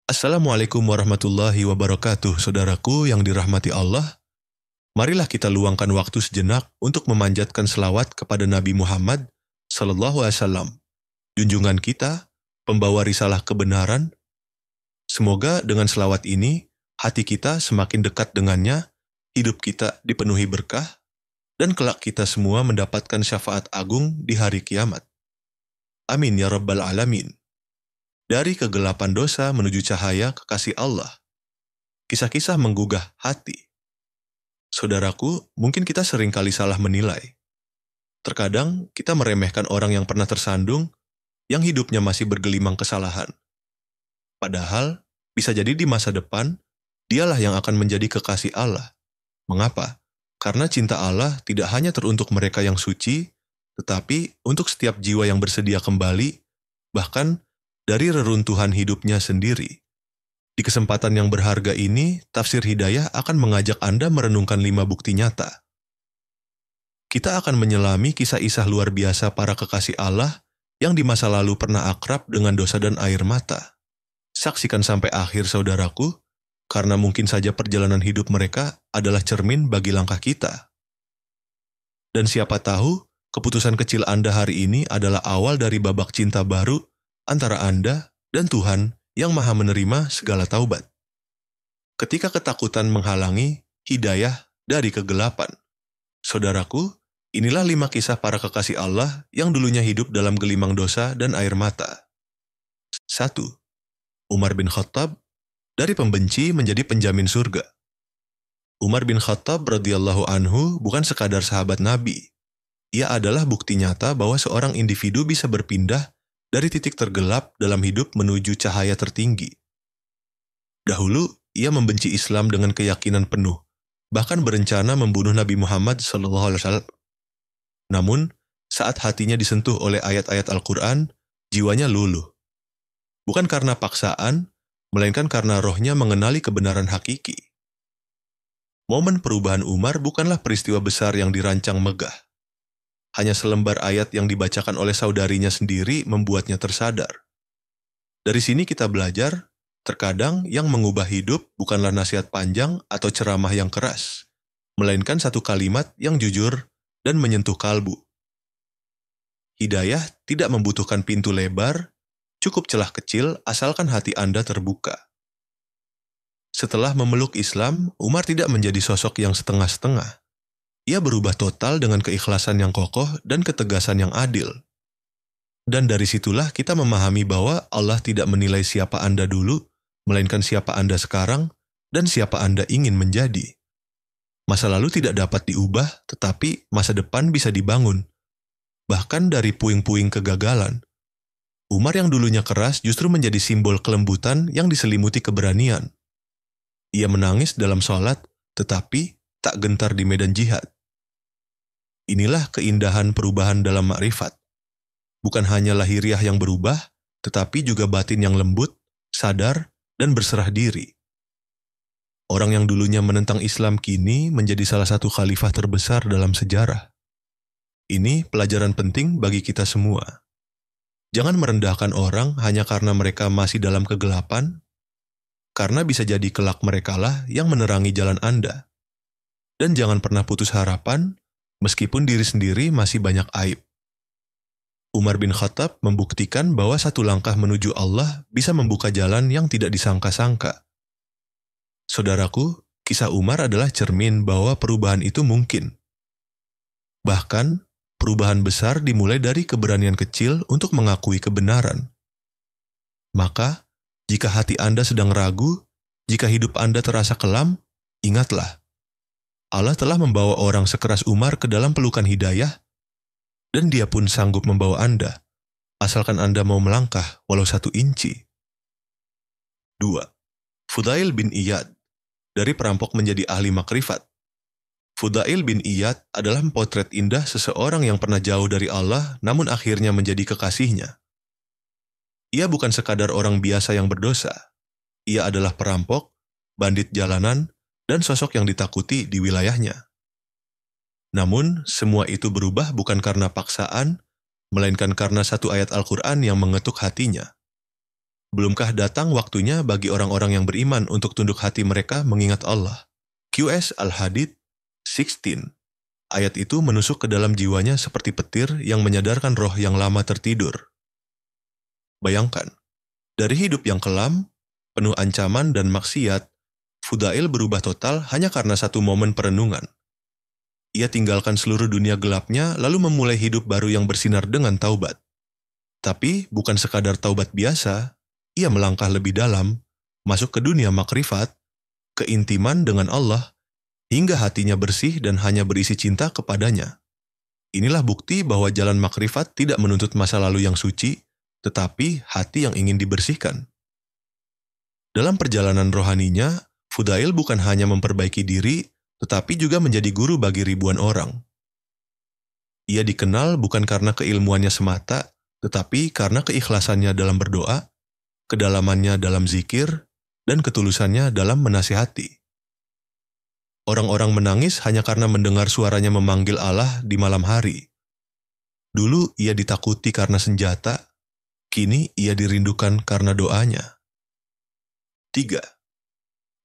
Assalamualaikum warahmatullahi wabarakatuh, saudaraku yang dirahmati Allah. Marilah kita luangkan waktu sejenak untuk memanjatkan selawat kepada Nabi Muhammad Sallallahu Alaihi Wasallam, junjungan kita, pembawa risalah kebenaran. Semoga dengan selawat ini, hati kita semakin dekat dengannya, hidup kita dipenuhi berkah, dan kelak kita semua mendapatkan syafaat agung di hari kiamat. Amin ya rabbal alamin. Dari kegelapan dosa menuju cahaya kekasih Allah. Kisah-kisah menggugah hati. Saudaraku, mungkin kita sering kali salah menilai. Terkadang kita meremehkan orang yang pernah tersandung, yang hidupnya masih bergelimang kesalahan. Padahal, bisa jadi di masa depan, dialah yang akan menjadi kekasih Allah. Mengapa? Karena cinta Allah tidak hanya teruntuk mereka yang suci, tetapi untuk setiap jiwa yang bersedia kembali, bahkan dari reruntuhan hidupnya sendiri. Di kesempatan yang berharga ini, Tafsir Hidayah akan mengajak Anda merenungkan 5 bukti nyata. Kita akan menyelami kisah-kisah luar biasa para kekasih Allah yang di masa lalu pernah akrab dengan dosa dan air mata. Saksikan sampai akhir saudaraku, karena mungkin saja perjalanan hidup mereka adalah cermin bagi langkah kita. Dan siapa tahu, keputusan kecil Anda hari ini adalah awal dari babak cinta baru antara Anda dan Tuhan yang Maha menerima segala taubat. Ketika ketakutan menghalangi hidayah dari kegelapan. Saudaraku, inilah 5 kisah para kekasih Allah yang dulunya hidup dalam gelimang dosa dan air mata. 1. Umar bin Khattab, dari pembenci menjadi penjamin surga. Umar bin Khattab radhiyallahu anhu bukan sekadar sahabat Nabi. Ia adalah bukti nyata bahwa seorang individu bisa berpindah dari titik tergelap dalam hidup menuju cahaya tertinggi. Dahulu, ia membenci Islam dengan keyakinan penuh, bahkan berencana membunuh Nabi Muhammad SAW. Namun, saat hatinya disentuh oleh ayat-ayat Al-Quran, jiwanya luluh. Bukan karena paksaan, melainkan karena rohnya mengenali kebenaran hakiki. Momen perubahan Umar bukanlah peristiwa besar yang dirancang megah. Hanya selembar ayat yang dibacakan oleh saudarinya sendiri membuatnya tersadar. Dari sini kita belajar, terkadang yang mengubah hidup bukanlah nasihat panjang atau ceramah yang keras, melainkan satu kalimat yang jujur dan menyentuh kalbu. Hidayah tidak membutuhkan pintu lebar, cukup celah kecil asalkan hati Anda terbuka. Setelah memeluk Islam, Umar tidak menjadi sosok yang setengah-setengah. Ia berubah total dengan keikhlasan yang kokoh dan ketegasan yang adil. Dan dari situlah kita memahami bahwa Allah tidak menilai siapa Anda dulu, melainkan siapa Anda sekarang, dan siapa Anda ingin menjadi. Masa lalu tidak dapat diubah, tetapi masa depan bisa dibangun. Bahkan dari puing-puing kegagalan. Umar yang dulunya keras justru menjadi simbol kelembutan yang diselimuti keberanian. Ia menangis dalam sholat, tetapi tak gentar di medan jihad. Inilah keindahan perubahan dalam makrifat. Bukan hanya lahiriah yang berubah, tetapi juga batin yang lembut, sadar, dan berserah diri. Orang yang dulunya menentang Islam kini menjadi salah satu khalifah terbesar dalam sejarah. Ini pelajaran penting bagi kita semua. Jangan merendahkan orang hanya karena mereka masih dalam kegelapan, karena bisa jadi kelak merekalah yang menerangi jalan Anda. Dan jangan pernah putus harapan, meskipun diri sendiri masih banyak aib. Umar bin Khattab membuktikan bahwa satu langkah menuju Allah bisa membuka jalan yang tidak disangka-sangka. Saudaraku, kisah Umar adalah cermin bahwa perubahan itu mungkin. Bahkan, perubahan besar dimulai dari keberanian kecil untuk mengakui kebenaran. Maka, jika hati Anda sedang ragu, jika hidup Anda terasa kelam, ingatlah. Allah telah membawa orang sekeras Umar ke dalam pelukan hidayah, dan dia pun sanggup membawa Anda, asalkan Anda mau melangkah walau 1 inci. 2. Fudail bin Iyad, dari perampok menjadi ahli makrifat. Fudail bin Iyad adalah potret indah seseorang yang pernah jauh dari Allah, namun akhirnya menjadi kekasihnya. Ia bukan sekadar orang biasa yang berdosa. Ia adalah perampok, bandit jalanan, dan sosok yang ditakuti di wilayahnya. Namun, semua itu berubah bukan karena paksaan, melainkan karena satu ayat Al-Quran yang mengetuk hatinya. Belumkah datang waktunya bagi orang-orang yang beriman untuk tunduk hati mereka mengingat Allah? QS Al-Hadid 16. Ayat itu menusuk ke dalam jiwanya seperti petir yang menyadarkan roh yang lama tertidur. Bayangkan, dari hidup yang kelam, penuh ancaman dan maksiat, Fudail berubah total hanya karena satu momen perenungan. Ia tinggalkan seluruh dunia gelapnya lalu memulai hidup baru yang bersinar dengan taubat. Tapi bukan sekadar taubat biasa, ia melangkah lebih dalam, masuk ke dunia makrifat, keintiman dengan Allah, hingga hatinya bersih dan hanya berisi cinta kepadanya. Inilah bukti bahwa jalan makrifat tidak menuntut masa lalu yang suci, tetapi hati yang ingin dibersihkan. Dalam perjalanan rohaninya, Fudail bukan hanya memperbaiki diri, tetapi juga menjadi guru bagi ribuan orang. Ia dikenal bukan karena keilmuannya semata, tetapi karena keikhlasannya dalam berdoa, kedalamannya dalam zikir, dan ketulusannya dalam menasihati. Orang-orang menangis hanya karena mendengar suaranya memanggil Allah di malam hari. Dulu ia ditakuti karena senjata, kini ia dirindukan karena doanya. 3.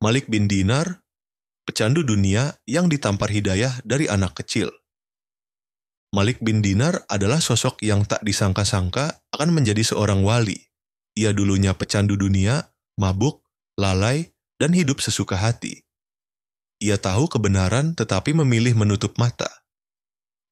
Malik bin Dinar, pecandu dunia yang ditampar hidayah dari anak kecil. Malik bin Dinar adalah sosok yang tak disangka-sangka akan menjadi seorang wali. Ia dulunya pecandu dunia, mabuk, lalai, dan hidup sesuka hati. Ia tahu kebenaran tetapi memilih menutup mata.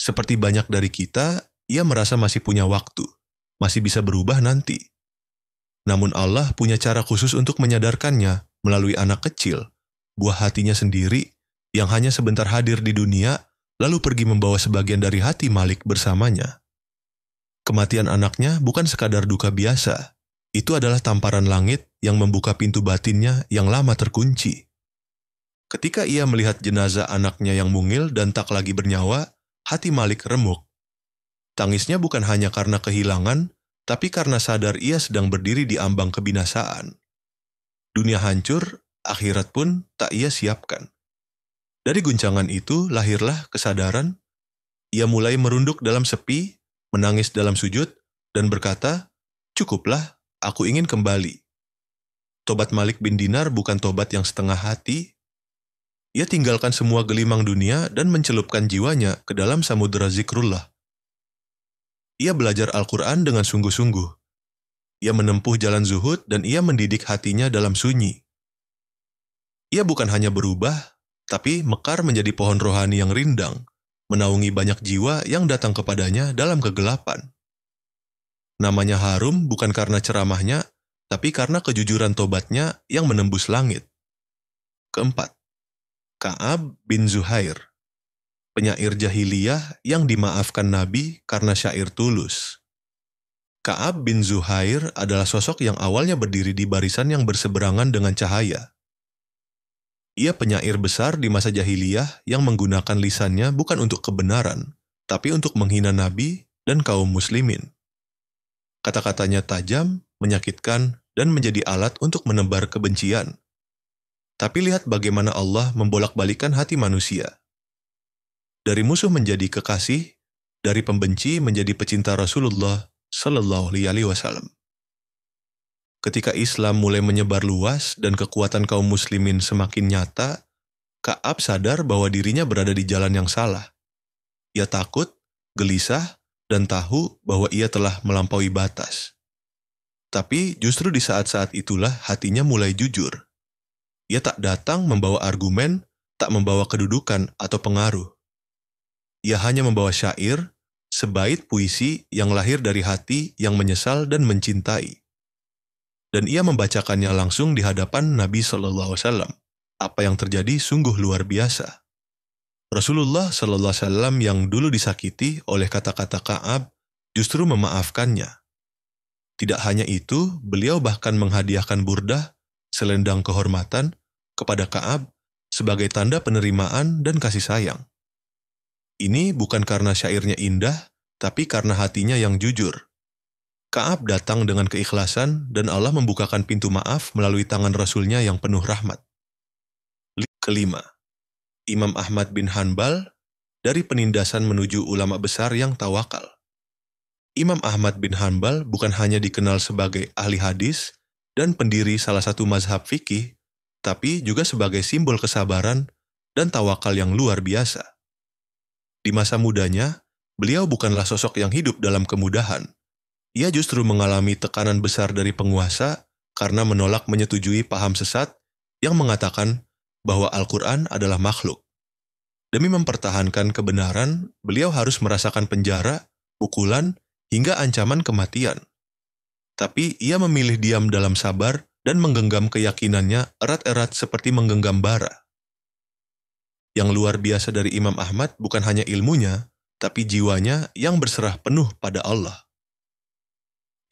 Seperti banyak dari kita, ia merasa masih punya waktu, masih bisa berubah nanti. Namun Allah punya cara khusus untuk menyadarkannya melalui anak kecil, buah hatinya sendiri, yang hanya sebentar hadir di dunia, lalu pergi membawa sebagian dari hati Malik bersamanya. Kematian anaknya bukan sekadar duka biasa, itu adalah tamparan langit yang membuka pintu batinnya yang lama terkunci. Ketika ia melihat jenazah anaknya yang mungil dan tak lagi bernyawa, hati Malik remuk. Tangisnya bukan hanya karena kehilangan, tapi karena sadar ia sedang berdiri di ambang kebinasaan. Dunia hancur, akhirat pun tak ia siapkan. Dari guncangan itu lahirlah kesadaran. Ia mulai merunduk dalam sepi, menangis dalam sujud, dan berkata, "Cukuplah, aku ingin kembali." Tobat Malik bin Dinar bukan tobat yang setengah hati. Ia tinggalkan semua gelimang dunia dan mencelupkan jiwanya ke dalam samudera zikrullah. Ia belajar Al-Quran dengan sungguh-sungguh. Ia menempuh jalan zuhud dan ia mendidik hatinya dalam sunyi. Ia bukan hanya berubah, tapi mekar menjadi pohon rohani yang rindang, menaungi banyak jiwa yang datang kepadanya dalam kegelapan. Namanya harum bukan karena ceramahnya, tapi karena kejujuran tobatnya yang menembus langit. 4. Ka'ab bin Zuhair, penyair jahiliyah yang dimaafkan Nabi karena syair tulus. Ka'ab bin Zuhair adalah sosok yang awalnya berdiri di barisan yang berseberangan dengan cahaya. Ia penyair besar di masa jahiliyah yang menggunakan lisannya bukan untuk kebenaran, tapi untuk menghina Nabi dan kaum muslimin. Kata-katanya tajam, menyakitkan, dan menjadi alat untuk menebar kebencian. Tapi lihat bagaimana Allah membolak-balikan hati manusia. Dari musuh menjadi kekasih, dari pembenci menjadi pecinta Rasulullah Sallallahu Alaihi Wasallam. Ketika Islam mulai menyebar luas dan kekuatan kaum muslimin semakin nyata, Ka'ab sadar bahwa dirinya berada di jalan yang salah. Ia takut, gelisah, dan tahu bahwa ia telah melampaui batas. Tapi justru di saat-saat itulah hatinya mulai jujur. Ia tak datang membawa argumen, tak membawa kedudukan atau pengaruh. Ia hanya membawa syair, sebait puisi yang lahir dari hati yang menyesal dan mencintai. Dan ia membacakannya langsung di hadapan Nabi SAW. Apa yang terjadi sungguh luar biasa. Rasulullah SAW yang dulu disakiti oleh kata-kata Ka'ab justru memaafkannya. Tidak hanya itu, beliau bahkan menghadiahkan burdah, selendang kehormatan, kepada Ka'ab sebagai tanda penerimaan dan kasih sayang. Ini bukan karena syairnya indah, tapi karena hatinya yang jujur. Ka'ab datang dengan keikhlasan dan Allah membukakan pintu maaf melalui tangan Rasulnya yang penuh rahmat. 5. Imam Ahmad bin Hanbal, dari penindasan menuju ulama besar yang tawakal. Imam Ahmad bin Hanbal bukan hanya dikenal sebagai ahli hadis, dan pendiri salah satu mazhab fikih, tapi juga sebagai simbol kesabaran dan tawakal yang luar biasa. Di masa mudanya, beliau bukanlah sosok yang hidup dalam kemudahan. Ia justru mengalami tekanan besar dari penguasa karena menolak menyetujui paham sesat yang mengatakan bahwa Al-Quran adalah makhluk. Demi mempertahankan kebenaran, beliau harus merasakan penjara, pukulan, hingga ancaman kematian. Tapi ia memilih diam dalam sabar dan menggenggam keyakinannya erat-erat seperti menggenggam bara. Yang luar biasa dari Imam Ahmad bukan hanya ilmunya, tapi jiwanya yang berserah penuh pada Allah.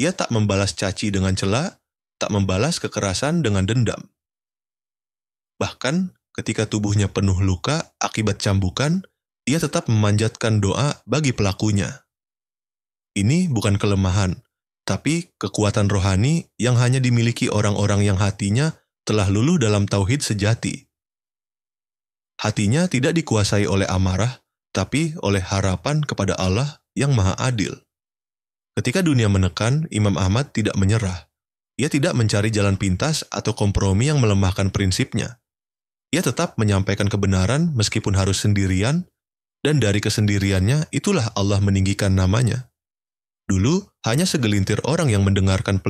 Ia tak membalas caci dengan cela, tak membalas kekerasan dengan dendam. Bahkan ketika tubuhnya penuh luka akibat cambukan, ia tetap memanjatkan doa bagi pelakunya. Ini bukan kelemahan, tapi kekuatan rohani yang hanya dimiliki orang-orang yang hatinya telah luluh dalam tauhid sejati. Hatinya tidak dikuasai oleh amarah, tapi oleh harapan kepada Allah yang Maha Adil. Ketika dunia menekan, Imam Ahmad tidak menyerah. Ia tidak mencari jalan pintas atau kompromi yang melemahkan prinsipnya. Ia tetap menyampaikan kebenaran meskipun harus sendirian, dan dari kesendiriannya itulah Allah meninggikan namanya. Dulu, hanya segelintir orang yang mendengarkan